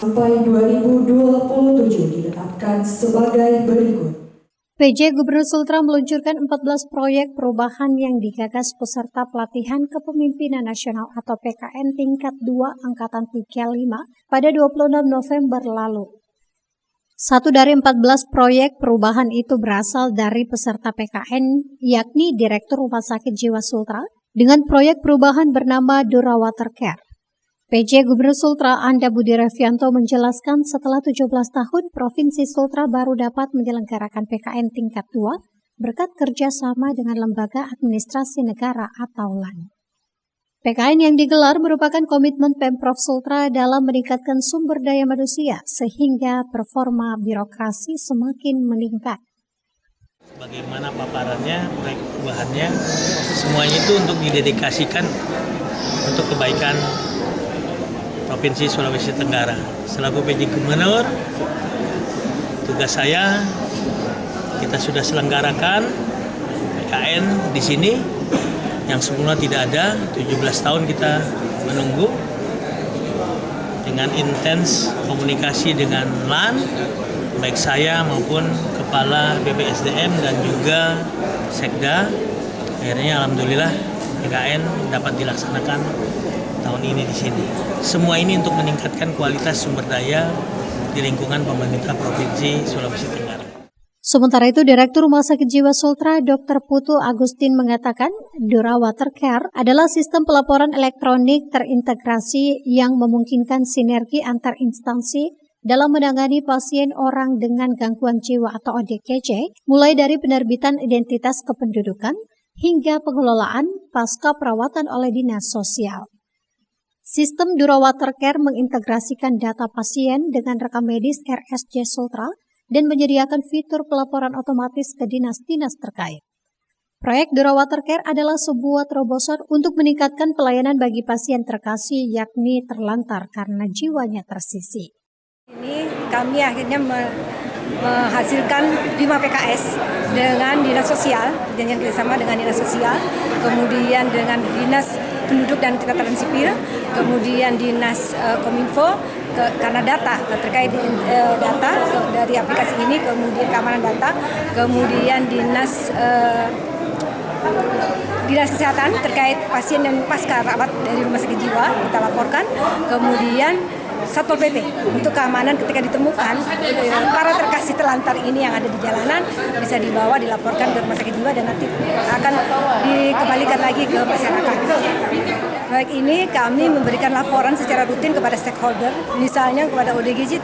sampai 2027 ditetapkan sebagai berikut. PJ Gubernur Sultra meluncurkan 14 proyek perubahan yang digagas peserta pelatihan kepemimpinan nasional atau PKN tingkat 2 Angkatan 35 pada 26 November lalu. Satu dari 14 proyek perubahan itu berasal dari peserta PKN, yakni Direktur Rumah Sakit Jiwa Sultra, dengan proyek perubahan bernama Dura Water Care. PJ Gubernur Sultra Anda Budi Revianto menjelaskan setelah 17 tahun Provinsi Sultra baru dapat menyelenggarakan PKN tingkat 2 berkat kerjasama dengan Lembaga Administrasi Negara atau LAN. PKN yang digelar merupakan komitmen Pemprov Sultra dalam meningkatkan sumber daya manusia sehingga performa birokrasi semakin meningkat. Bagaimana paparannya, proyek perubahannya, semuanya itu untuk didedikasikan untuk kebaikan Provinsi Sulawesi Tenggara. Selaku PJ Gubernur, tugas saya, kita sudah selenggarakan PKN di sini yang sebelumnya tidak ada. 17 tahun kita menunggu dengan intens komunikasi dengan LAN, baik saya maupun Kepala BPSDM dan juga Sekda. Akhirnya alhamdulillah PKN dapat dilaksanakan tahun ini di sini. Semua ini untuk meningkatkan kualitas sumber daya di lingkungan pemerintah Provinsi Sulawesi Tenggara. Sementara itu, Direktur Rumah Sakit Jiwa Sultra Dr. Putu Agustin mengatakan, Dura Water Care adalah sistem pelaporan elektronik terintegrasi yang memungkinkan sinergi antar instansi dalam menangani pasien orang dengan gangguan jiwa atau ODGJ, mulai dari penerbitan identitas kependudukan hingga pengelolaan pasca perawatan oleh dinas sosial. Sistem Dura Water Care mengintegrasikan data pasien dengan rekam medis RSJ Sultra dan menyediakan fitur pelaporan otomatis ke dinas-dinas terkait. Proyek Dura Water Care adalah sebuah terobosan untuk meningkatkan pelayanan bagi pasien terkasih yakni terlantar karena jiwanya tersisih. Ini kami akhirnya menghasilkan 5 PKS dengan Dinas Sosial, perjanjian kerjasama dengan Dinas Sosial, kemudian dengan Dinas Penduduk dan Catatan Sipil, kemudian Dinas Kominfo karena data terkait data dari aplikasi ini, kemudian keamanan data, kemudian Dinas Kesehatan terkait pasien dan pasca rawat dari rumah sakit jiwa kita laporkan, kemudian Satpol PP untuk keamanan ketika ditemukan para terkasih terlantar ini yang ada di jalanan bisa dibawa dilaporkan ke rumah sakit jiwa dan nanti akan dikembalikan lagi ke masyarakat. Proyek ini kami memberikan laporan secara rutin kepada stakeholder, misalnya kepada ODGJ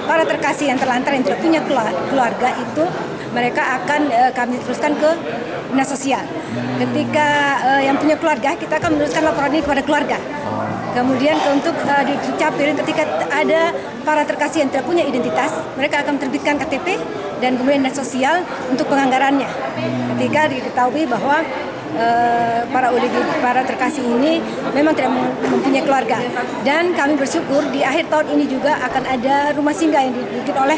para terkasih yang terlantar yang tidak punya keluarga itu mereka akan kami teruskan ke dinas sosial. Ketika yang punya keluarga kita akan meneruskan laporan ini kepada keluarga. Kemudian untuk di Dukcapil ketika ada para terkasih yang tidak punya identitas, mereka akan terbitkan KTP dan kemudian dinas sosial untuk penganggarannya. Ketika diketahui bahwa para terkasih ini memang tidak mempunyai keluarga. Dan kami bersyukur di akhir tahun ini juga akan ada rumah singgah yang dibikin oleh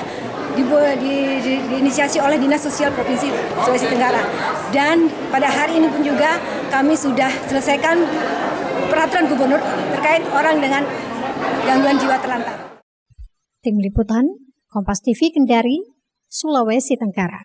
diinisiasi oleh Dinas Sosial Provinsi Sulawesi Tenggara. Dan pada hari ini pun juga kami sudah selesaikan peraturan gubernur terkait orang dengan gangguan jiwa terlantar. Tim Liputan, Kompas TV Kendari, Sulawesi Tenggara.